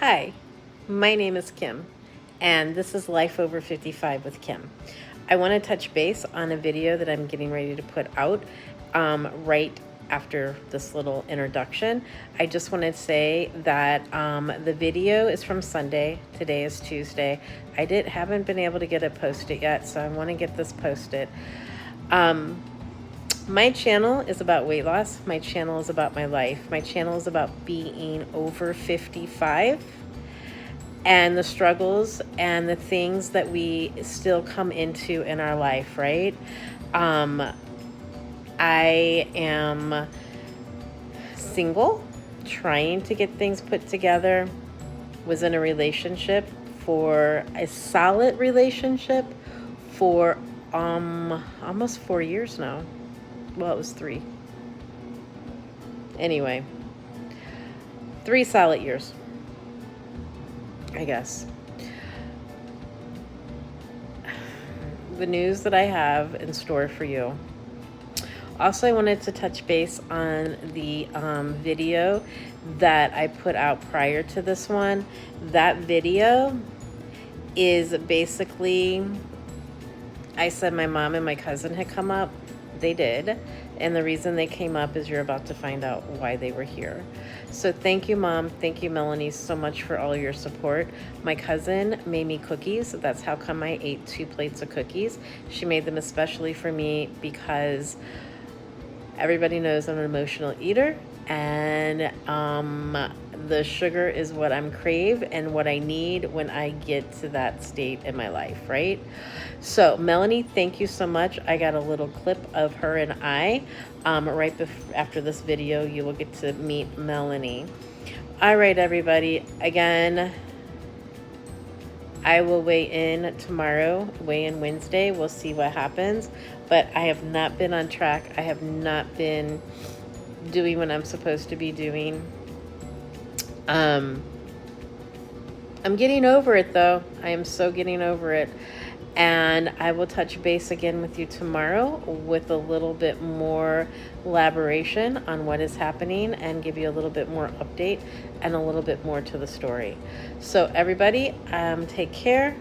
Hi, my name is Kim, and this is Life Over 55 with Kim. I want to touch base on a video that I'm getting ready to put out right after this little introduction. I just want to say that the video is from Sunday. Today is Tuesday. Haven't been able to get it posted yet, so I want to get this posted. My channel is about weight loss. My channel is about my life. My channel is about being over 55 and the struggles and the things that we still come into in our life, right? I am single, trying to get things put together. Was in a relationship for a solid relationship for almost 4 years now. Well, it was 3. Anyway, 3 solid years, I guess. The news that I have in store for you. Also, I wanted to touch base on the video that I put out prior to this one. That video is basically, I said my mom and my cousin had come up. They did. And the reason they came up is you're about to find out why they were here. So thank you, Mom. Thank you, Melanie, so much for all your support. My cousin made me cookies. That's how come I ate 2 plates of cookies. She made them especially for me because everybody knows I'm an emotional eater, and the sugar is what I'm crave and what I need when I get to that state in my life, right? So Melanie, thank you so much. I got a little clip of her and I. After this video, you will get to meet Melanie. All right, everybody. Again, I will weigh in tomorrow, weigh in Wednesday. We'll see what happens. But I have not been on track. I have not been doing what I'm supposed to be doing. I'm getting over it, though. I am so getting over it. And I will touch base again with you tomorrow with a little bit more elaboration on what is happening and give you a little bit more update and a little bit more to the story. So everybody, take care.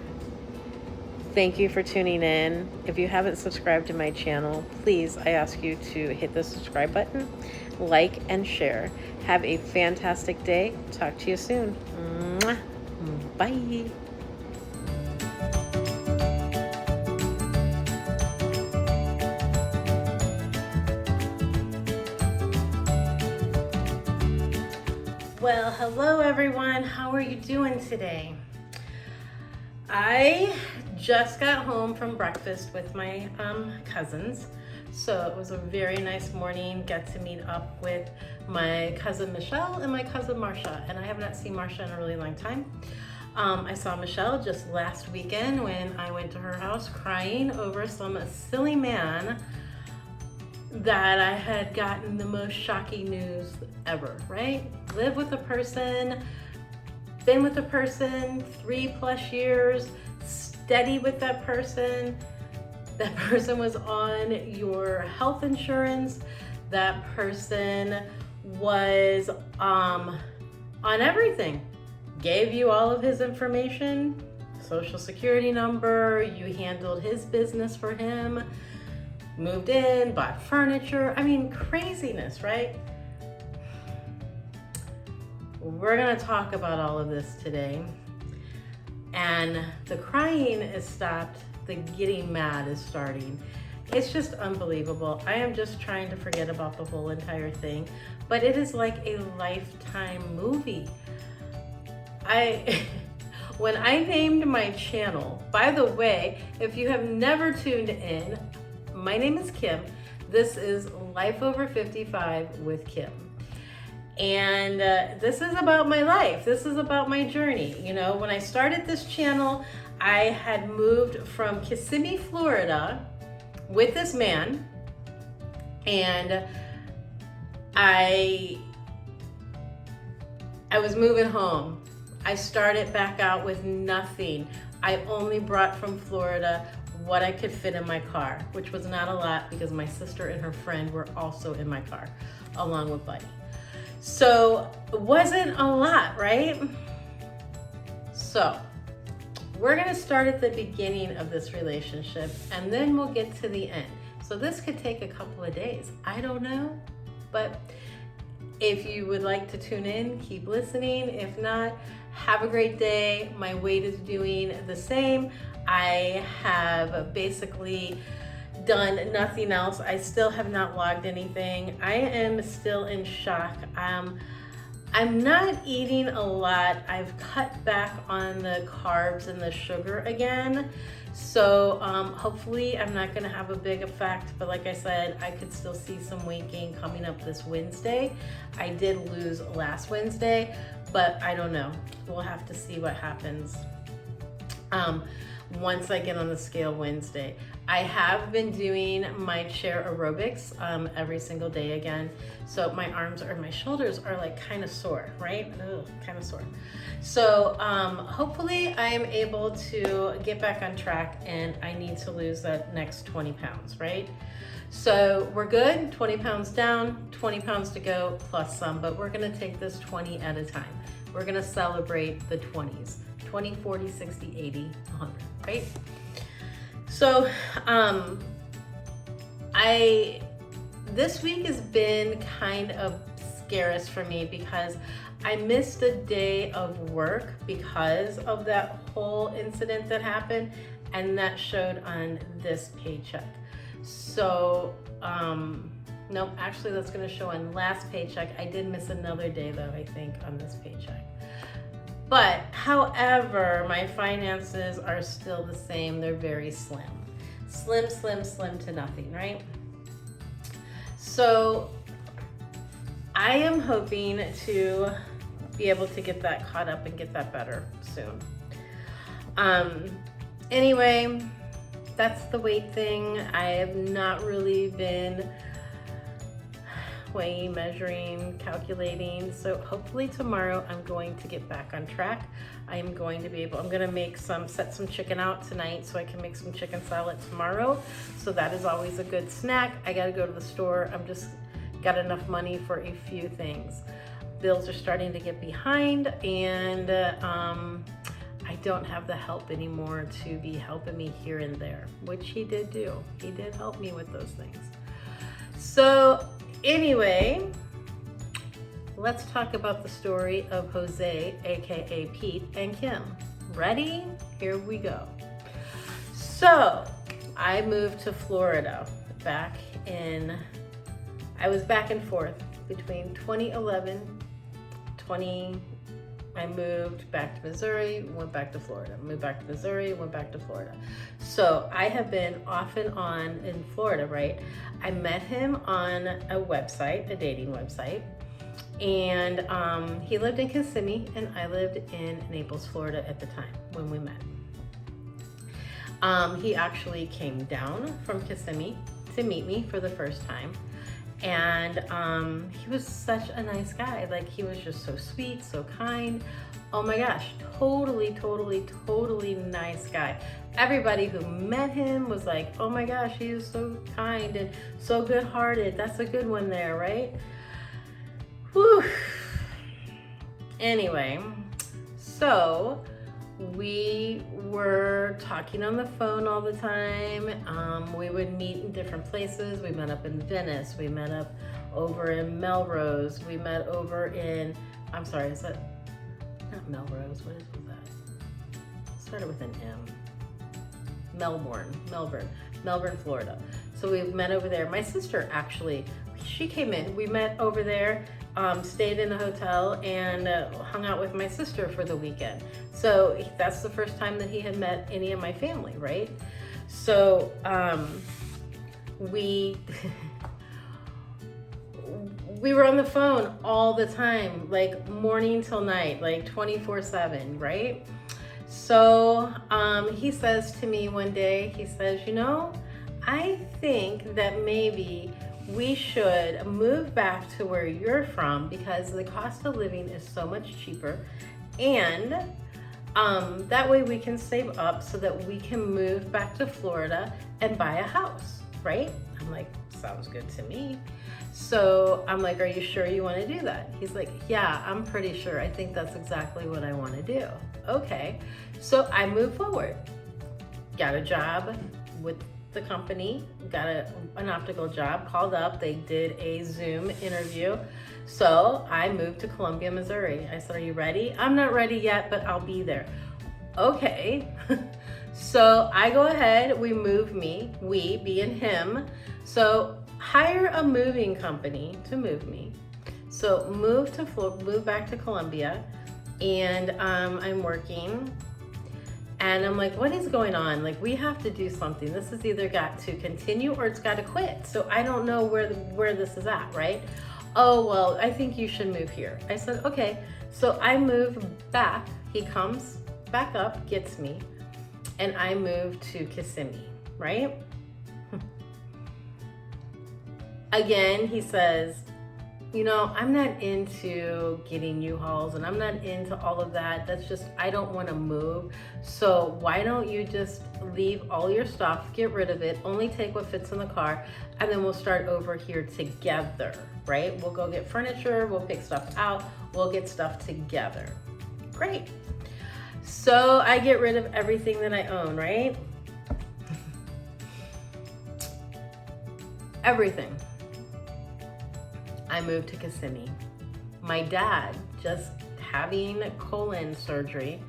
Thank you for tuning in. If you haven't subscribed to my channel, please, I ask you to hit the subscribe button, like, and share. Have a fantastic day. Talk to you soon. Mwah. Bye. Well, hello everyone. How are you doing today? I just got home from breakfast with my cousins. So it was a very nice morning. Got to meet up with my cousin Michelle and my cousin Marsha. And I have not seen Marsha in a really long time. I saw Michelle just last weekend when I went to her house crying over some silly man that I had gotten the most shocking news ever, right? Live with a person, been with a person 3+ years, steady with that person. That person was on your health insurance. That person was on everything. Gave you all of his information, social security number, you handled his business for him, moved in, bought furniture. I mean, craziness, right? We're gonna talk about all of this today. And the crying is stopped, the getting mad is starting. It's just unbelievable. I am just trying to forget about the whole entire thing, but it is like a Lifetime movie. When I named my channel, by the way, if you have never tuned in, my name is Kim. This is Life Over 55 with Kim. And this is about my life. This is about my journey. You know, when I started this channel, I had moved from Kissimmee, Florida with this man. And I was moving home. I started back out with nothing. I only brought from Florida what I could fit in my car, which was not a lot because my sister and her friend were also in my car, along with Buddy. So it wasn't a lot, right? So we're gonna start at the beginning of this relationship and then we'll get to the end. So this could take a couple of days. I don't know, but if you would like to tune in, keep listening. If not, have a great day. My weight is doing the same. I have basically done nothing else. I still have not logged anything. I am still in shock. I'm not eating a lot. I've cut back on the carbs and the sugar again. So hopefully I'm not gonna have a big effect, but like I said, I could still see some weight gain coming up this Wednesday. I did lose last Wednesday, but I don't know. We'll have to see what happens once I get on the scale Wednesday. I have been doing my chair aerobics every single day again. So my arms or my shoulders are like kind of sore, right? Kind of sore. So hopefully I am able to get back on track, and I need to lose that next 20 pounds, right? So we're good, 20 pounds down, 20 pounds to go plus some, but we're gonna take this 20 at a time. We're gonna celebrate the 20s, 20, 40, 60, 80, 100, right? So this week has been kind of scarce for me because I missed a day of work because of that whole incident that happened, and that showed on this paycheck. So no, actually that's gonna show on last paycheck. I did miss another day though, I think, on this paycheck. But however, my finances are still the same. They're very slim. Slim, slim, slim to nothing, right? So I am hoping to be able to get that caught up and get that better soon. Anyway, that's the weight thing. I have not really been weighing, measuring, calculating. So hopefully tomorrow I'm going to get back on track. I'm going to be able, I'm gonna set some chicken out tonight so I can make some chicken salad tomorrow. So that is always a good snack. I gotta go to the store. I'm just got enough money for a few things. Bills are starting to get behind, and I don't have the help anymore to be helping me here and there, which he did do. He did help me with those things. So anyway, let's talk about the story of Jose, aka Pete, and Kim. Ready? Here we go. So I moved to Florida I was back and forth between 2011, I moved back to Missouri, went back to Florida, moved back to Missouri, went back to Florida. So I have been off and on in Florida, right? I met him on a website, a dating website, and he lived in Kissimmee and I lived in Naples, Florida at the time when we met. He actually came down from Kissimmee to meet me for the first time. And he was such a nice guy. Like, he was just so sweet, so kind. Oh my gosh, totally, totally, totally nice guy. Everybody who met him was like, oh my gosh, he is so kind and so good-hearted. That's a good one there, right? Whew. Anyway, so we were talking on the phone all the time. We would meet in different places. We met up in Venice. We met up over in Melrose. We met over in, I'm sorry, is that not Melrose? What was that? It started with an M. Melbourne, Florida. So we met over there. My sister actually, she came in. We met over there, stayed in a hotel, and hung out with my sister for the weekend. So that's the first time that he had met any of my family, right? So we were on the phone all the time, like morning till night, like 24/7, right? So he says to me one day, he says, you know, I think that maybe we should move back to where you're from because the cost of living is so much cheaper, and that way we can save up so that we can move back to Florida and buy a house, right? I'm like, sounds good to me. So I'm like, are you sure you want to do that? He's like, yeah, I'm pretty sure. I think that's exactly what I want to do. Okay. So I moved forward, got a job with the company, got an optical job, called up, they did a Zoom interview. So I moved to Columbia, Missouri. I said, are you ready? I'm not ready yet, but I'll be there. Okay. So I go ahead, we being him. So hire a moving company to move me. So move back to Columbia, and I'm working. And I'm like, what is going on? Like, we have to do something. This has either got to continue or it's got to quit. So I don't know where this is at, right? Oh, well, I think you should move here. I said, okay. So I move back. He comes back up, gets me, and I move to Kissimmee, right? Again, he says, you know, I'm not into getting U-Hauls and I'm not into all of that. That's just, I don't want to move. So why don't you just leave all your stuff, get rid of it, only take what fits in the car, and then we'll start over here together, right? We'll go get furniture, we'll pick stuff out, we'll get stuff together. Great. So I get rid of everything that I own, right? Everything. I moved to Kissimmee. My dad just having colon surgery.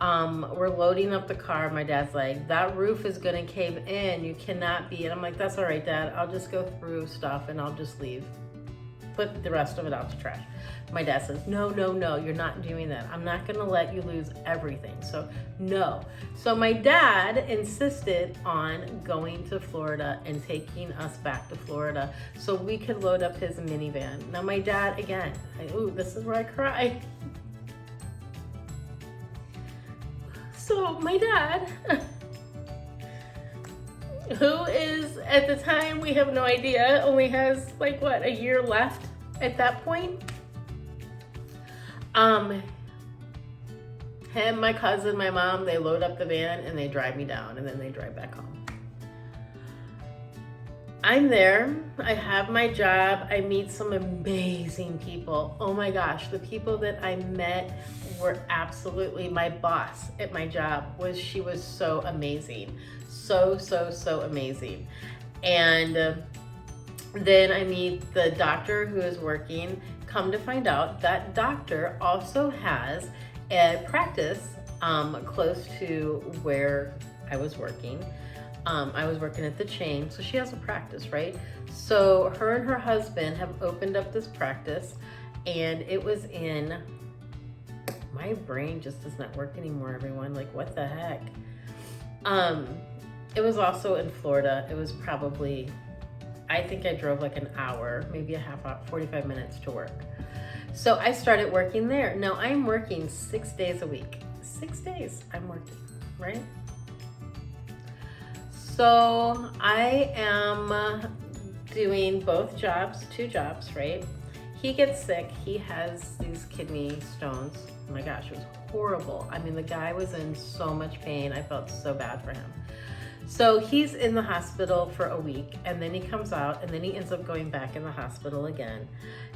We're loading up the car. My dad's like, that roof is gonna cave in. You cannot be. And I'm like, that's all right, Dad. I'll just go through stuff and I'll just leave. Put the rest of it out to trash. My dad says, no, you're not doing that. I'm not gonna let you lose everything. So no. So my dad insisted on going to Florida and taking us back to Florida so we could load up his minivan. Now my dad, again, this is where I cry. So my dad, who is at the time, we have no idea, only has like what, a year left at that point. Him, my cousin, my mom, they load up the van and they drive me down and then they drive back home. I'm there, I have my job, I meet some amazing people. Oh my gosh, the people that I met were absolutely, my boss at my job she was so amazing. So amazing. And then I meet the doctor who is working. Come to find out, that doctor also has a practice close to where I was working. I was working at the chain, so she has a practice, right? So her and her husband have opened up this practice, and it was in, my brain just does not work anymore, everyone. Like, what the heck? It was also in Florida. It was probably, I think I drove like an hour, maybe a half hour, 45 minutes to work. So I started working there. Now I'm working 6 days a week. 6 days I'm working, right? So I am doing both jobs, 2 jobs, right? He gets sick. He has these kidney stones. Oh my gosh, it was horrible. I mean, the guy was in so much pain. I felt so bad for him. So he's in the hospital for a week, and then he comes out, and then he ends up going back in the hospital again.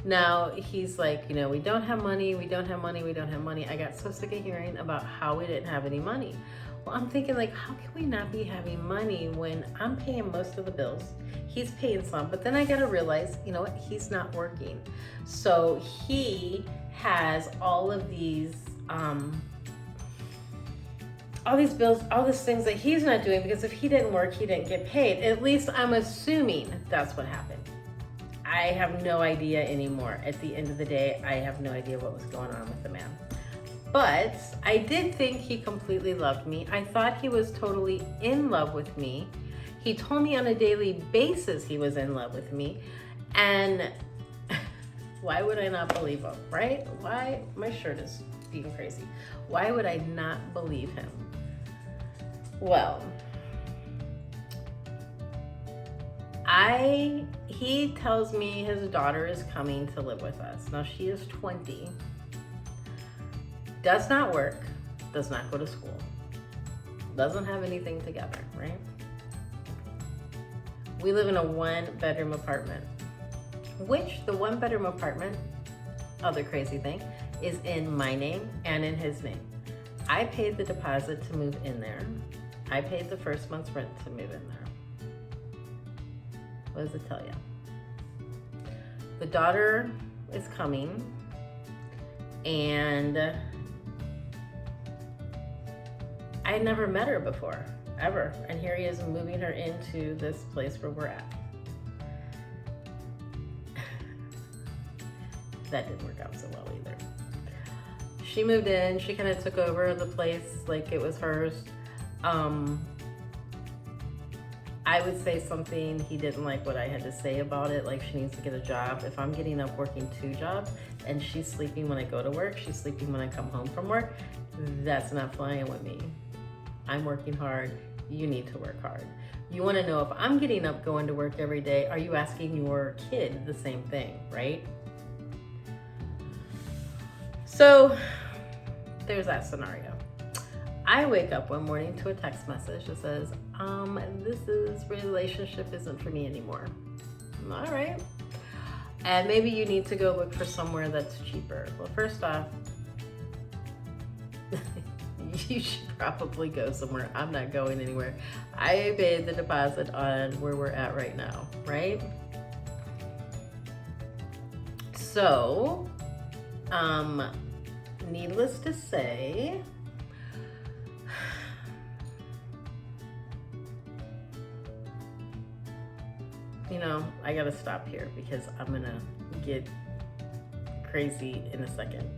Now he's like, you know, we don't have money, we don't have money, we don't have money. I got so sick of hearing about how we didn't have any money. Well, I'm thinking, like, how can we not be having money when I'm paying most of the bills? He's paying some, but then I gotta realize, you know what, he's not working. So he has all of these bills, all these things that he's not doing, because if he didn't work, he didn't get paid. At least I'm assuming that's what happened. I have no idea anymore. At the end of the day, I have no idea what was going on with the man. But I did think he completely loved me. I thought he was totally in love with me. He told me on a daily basis he was in love with me. And why would I not believe him, right? Why? My shirt is being crazy. Why would I not believe him? Well, he tells me his daughter is coming to live with us. Now she is 20, does not work, does not go to school, doesn't have anything together, right? We live in a 1-bedroom apartment, which the 1-bedroom apartment, other crazy thing, is in my name and in his name. I paid the deposit to move in there. I paid the first month's rent to move in there. What does it tell you? The daughter is coming, and I had never met her before, ever. And here he is moving her into this place where we're at. That didn't work out so well either. She moved in, she kind of took over the place like it was hers. I would say something, he didn't like what I had to say about it, like she needs to get a job. If I'm getting up working 2 jobs and she's sleeping when I go to work, she's sleeping when I come home from work, that's not flying with me. I'm working hard, you need to work hard. You want to know if I'm getting up going to work every day, are you asking your kid the same thing, right? So there's that scenario. I wake up one morning to a text message that says, this relationship isn't for me anymore. All right. And maybe you need to go look for somewhere that's cheaper. Well, first off, you should probably go somewhere. I'm not going anywhere. I paid the deposit on where we're at right now, right? So, needless to say, you know, I gotta stop here because I'm gonna get crazy in a second.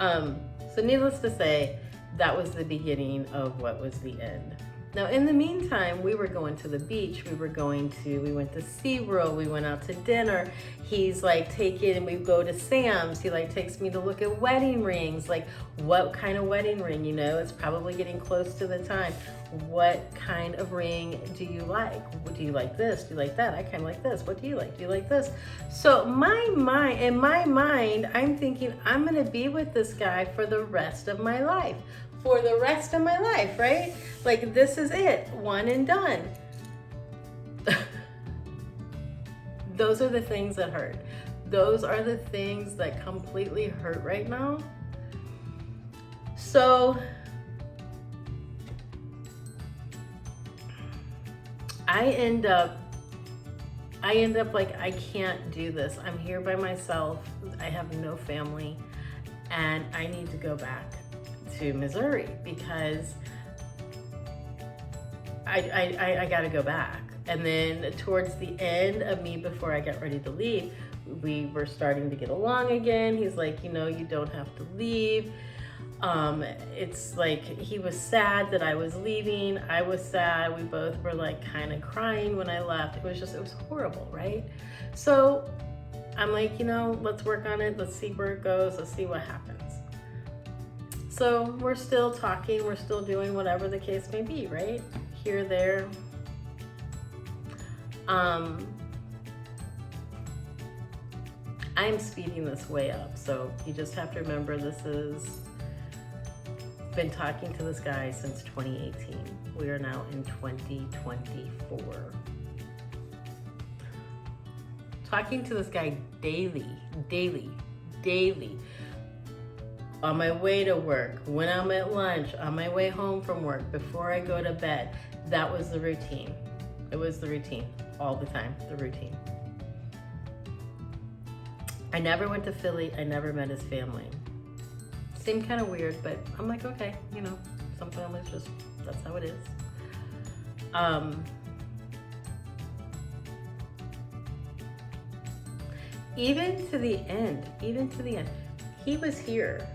So needless to say, that was the beginning of what was the end. Now, in the meantime, we were going to the beach. We went to SeaWorld. We went out to dinner. He's like and we go to Sam's. He like takes me to look at wedding rings. Like, what kind of wedding ring? You know, it's probably getting close to the time. What kind of ring do you like? Do you like this? Do you like that? I kind of like this. What do you like? Do you like this? So in my mind, I'm thinking I'm going to be with this guy for the rest of my life. For the rest of my life, right? Like, this is it, one and done. Those are the things that hurt. Those are the things that completely hurt right now. So I end up like, I can't do this. I'm here by myself. I have no family, and I need to go back to Missouri because I gotta go back. And then towards the end of me, before I got ready to leave, we were starting to get along again. He's like, you know, you don't have to leave. It's like, he was sad that I was leaving. I was sad. We both were like kind of crying when I left. It was horrible, right? So I'm like, you know, let's work on it. Let's see where it goes. Let's see what happens. So we're still talking, we're still doing whatever the case may be, right? Here, there. I'm speeding this way up, so you just have to remember been talking to this guy since 2018. We are now in 2024. Talking to this guy daily. On my way to work, when I'm at lunch, on my way home from work, before I go to bed. That was the routine. It was the routine all the time, the routine. I never went to Philly. I never met his family. Seemed kind of weird, but I'm like, okay, you know, some families that's how it is. Even to the end, he was here.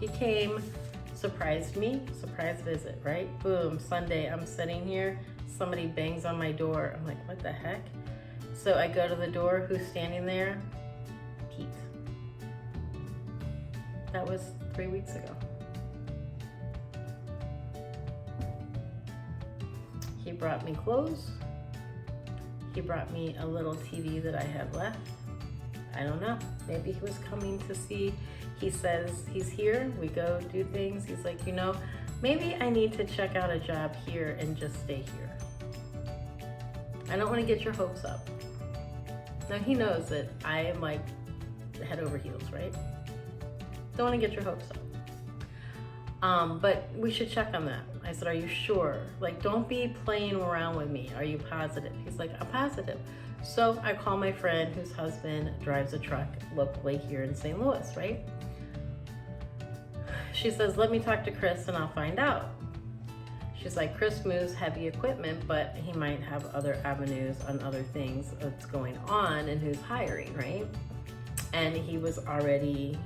He came, surprised me, surprise visit, right? Boom, Sunday, I'm sitting here, somebody bangs on my door. I'm like, what the heck? So I go to the door, who's standing there? Pete. That was 3 weeks ago. He brought me clothes. He brought me a little TV that I had left. I don't know, maybe he was coming to see. He says he's here, we go do things. He's like, you know, maybe I need to check out a job here and just stay here. I don't want to get your hopes up. Now he knows that I am like head over heels, right? Don't want to get your hopes up. But we should check on that. I said, are you sure? Like, don't be playing around with me. Are you positive? He's like, I'm positive. So I call my friend whose husband drives a truck locally here in St. Louis, right? She says, let me talk to Chris and I'll find out. She's like, Chris moves heavy equipment, but he might have other avenues on other things that's going on and who's hiring, right? And he was already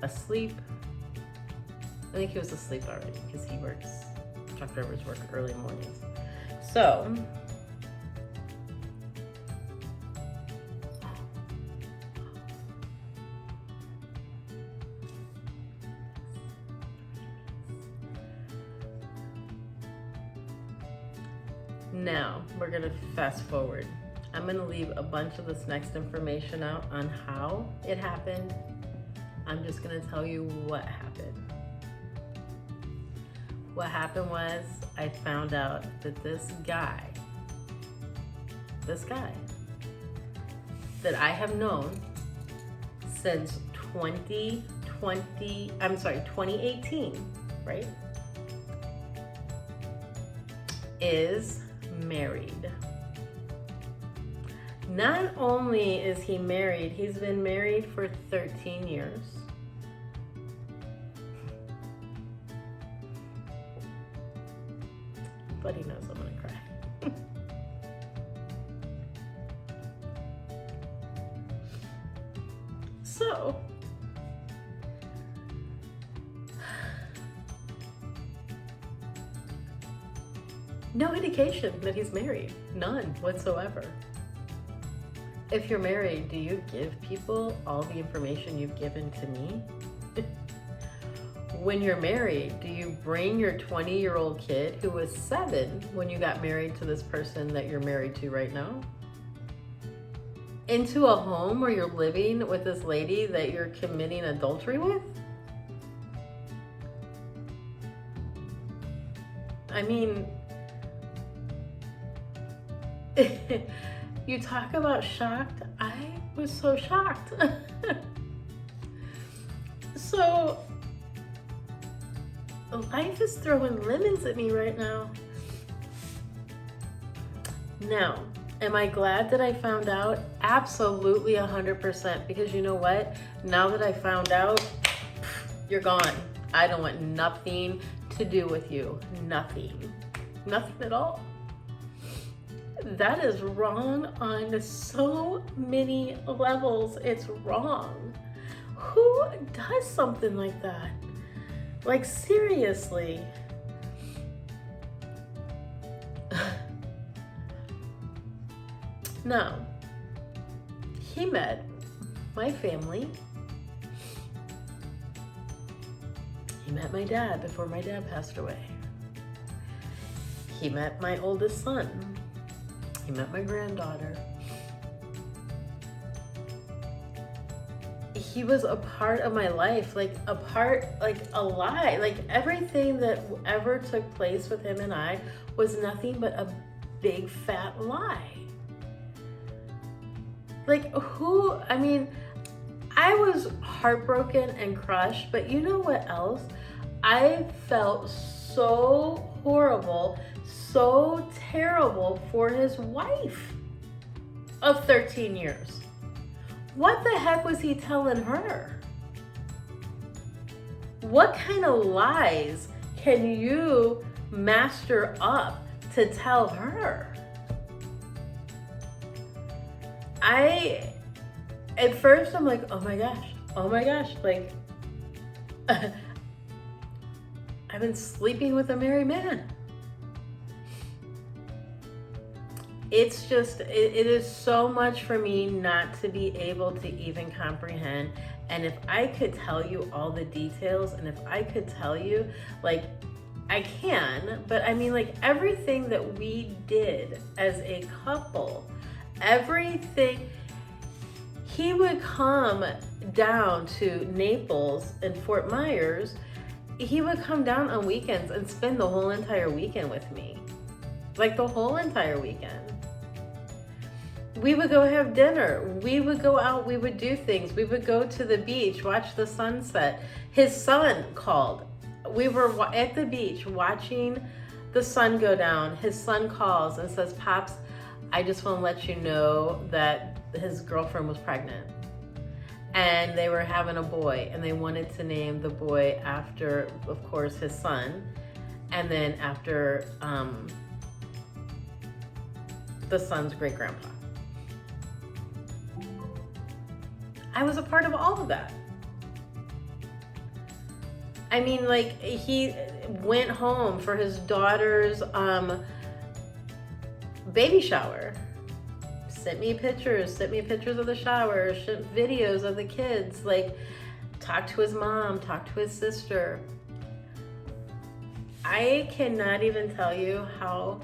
asleep. I think he was asleep already because he works, truck drivers work early mornings. So, now we're gonna fast forward. I'm gonna leave a bunch of this next information out on how it happened. I'm just gonna tell you what happened. What happened was I found out that this guy that I have known since 2018, right? Is married. Not only is he married, he's been married for 13 years. But he knows I'm gonna cry. So, no indication that he's married. None whatsoever. If you're married, do you give people all the information you've given to me? When you're married, do you bring your 20-year-old kid who was 7 when you got married to this person that you're married to right now into a home where you're living with this lady that you're committing adultery with? I mean, you talk about shocked. I was so shocked. So, life is throwing lemons at me right now. Now, am I glad that I found out? Absolutely 100%. Because you know what? Now that I found out, you're gone. I don't want nothing to do with you. Nothing. Nothing at all. That is wrong on so many levels. It's wrong. Who does something like that? Like, seriously. Now, he met my family. He met my dad before my dad passed away. He met my oldest son. He met my granddaughter. He was a part of my life, like a part, like a lie. Like everything that ever took place with him and I was nothing but a big fat lie. Like who, I mean, I was heartbroken and crushed, but you know what else? I felt so horrible, so terrible for his wife of 13 years. What the heck was he telling her? What kind of lies can you master up to tell her? At first I'm like, oh my gosh, like, I've been sleeping with a married man. It's just, it is so much for me not to be able to even comprehend. And if I could tell you all the details, and if I could tell you, like, I can, but I mean, like, everything that we did as a couple, everything, he would come down to Naples and Fort Myers he would come down on weekends and spend the whole entire weekend with me. Like the whole entire weekend. We would go have dinner. We would go out. We would do things. We would go to the beach, watch the sunset. His son called. We were at the beach watching the sun go down. His son calls and says, "Pops, I just want to let you know that his girlfriend was pregnant. And they were having a boy, and they wanted to name the boy after, of course, his son, and then after the son's great-grandpa." I was a part of all of that. I mean, like, he went home for his daughter's baby shower. Sent me pictures of the shower, sent videos of the kids, like, talked to his mom, talked to his sister. I cannot even tell you how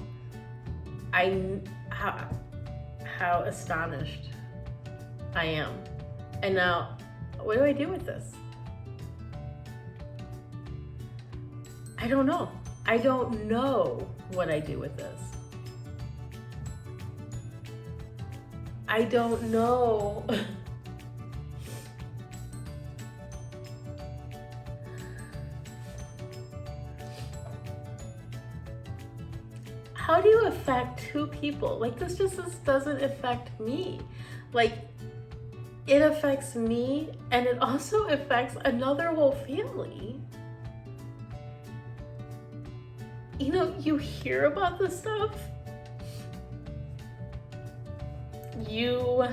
astonished I am. And now, what do I do with this? I don't know. I don't know what I do with this. I don't know. How do you affect two people? Like, this just doesn't affect me. Like, it affects me, and it also affects another whole family. You know, you hear about this stuff. You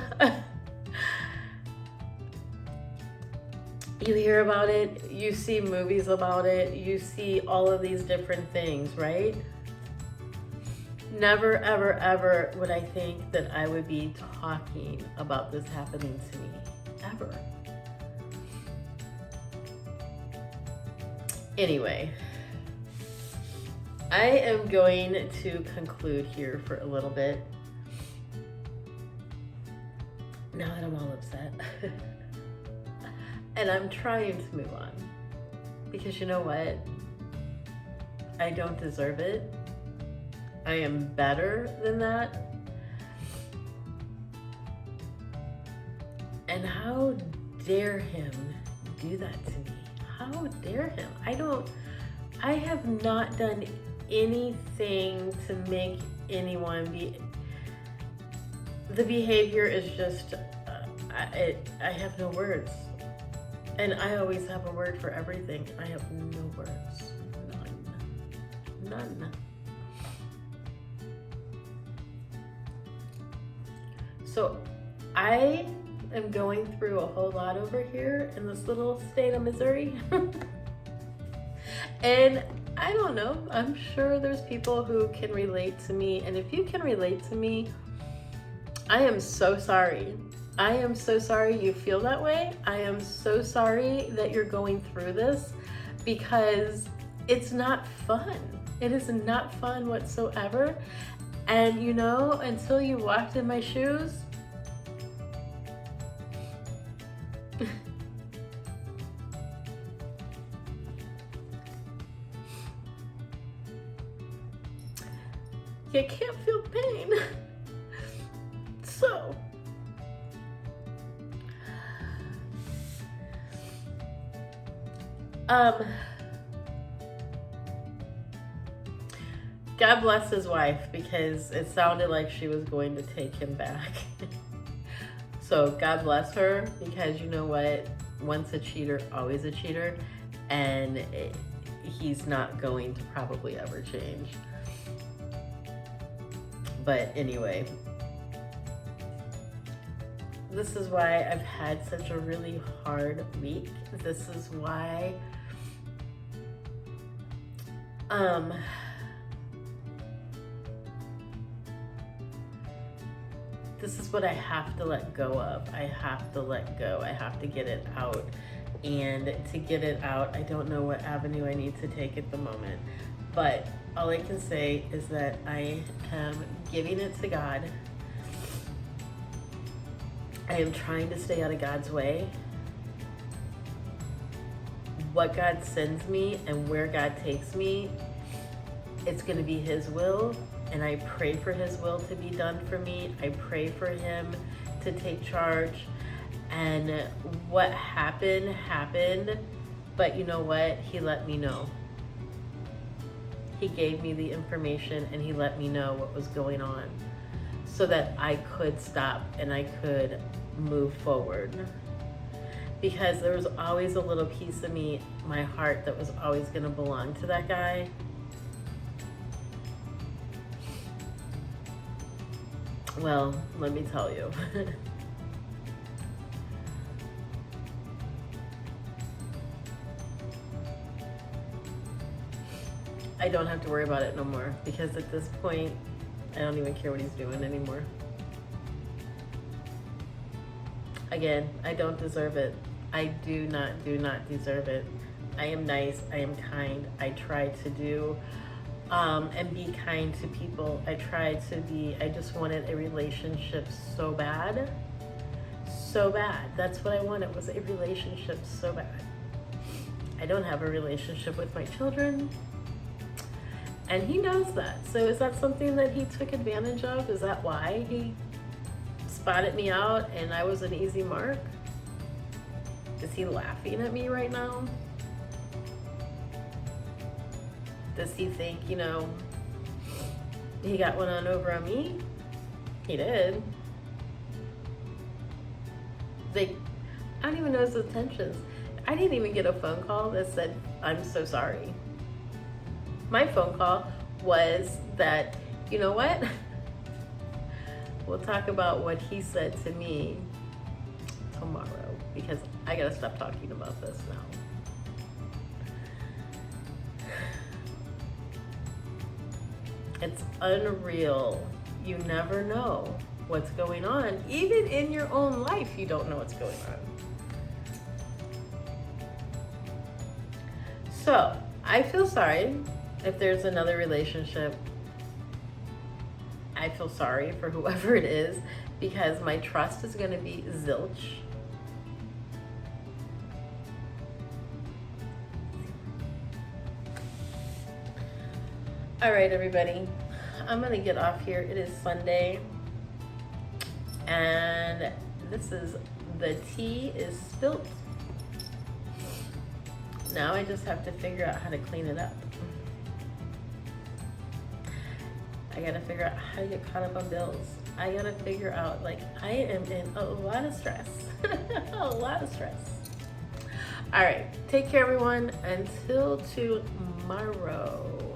hear about it, you see movies about it, you see all of these different things, right? Never, ever, ever would I think that I would be talking about this happening to me, ever. Anyway, I am going to conclude here for a little bit. Now that I'm all upset. And I'm trying to move on. Because you know what? I don't deserve it. I am better than that. And how dare him do that to me? How dare him? I have not done anything to make anyone be. The behavior is just, I have no words. And I always have a word for everything. I have no words. None. So I am going through a whole lot over here in this little state of Missouri. And I don't know, I'm sure there's people who can relate to me. And if you can relate to me, I am so sorry. I am so sorry you feel that way. I am so sorry that you're going through this, because it's not fun. It is not fun whatsoever. And you know, until you walked in my shoes, you can't feel pain. So, God bless his wife, because it sounded like she was going to take him back. So God bless her, because you know what? Once a cheater, always a cheater. And he's not going to probably ever change. But anyway, this is why I've had such a really hard week. This is why this is what I have to let go of. I have to let go. I have to get it out. And to get it out, I don't know what avenue I need to take at the moment. But all I can say is that I am giving it to God. I am trying to stay out of God's way. what God sends me and where God takes me, it's going to be His will. And I pray for His will to be done for me. I pray for Him to take charge. And what happened, happened. But you know what? He let me know. He gave me the information and He let me know what was going on so that I could stop and I could move forward. Because there was always a little piece of me, my heart, that was always going to belong to that guy. Well, let me tell you. I don't have to worry about it no more, because at this point, I don't even care what he's doing anymore. Again, I don't deserve it. I do not deserve it. I am nice, I am kind, I try to do and be kind to people. I just wanted a relationship so bad. So bad. That's what I wanted, was a relationship so bad. I don't have a relationship with my children. And he knows that. So is that something that he took advantage of? Is that why he spotted me out and I was an easy mark? Is he laughing at me right now? Does he think, he got one on over on me? He did. I don't even know his intentions. I didn't even get a phone call that said, "I'm so sorry." My phone call was that, you know what? We'll talk about what he said to me tomorrow, because I gotta stop talking about this now. It's unreal. You never know what's going on. Even in your own life, you don't know what's going on. So, I feel sorry if there's another relationship. I feel sorry for whoever it is, because my trust is going to be zilch. All right, everybody, I'm going to get off here. It is Sunday, and the tea is spilt. Now I just have to figure out how to clean it up. I gotta figure out how to get caught up on bills. I gotta figure out, I am in a lot of stress. A lot of stress. All right, take care, everyone. Until tomorrow.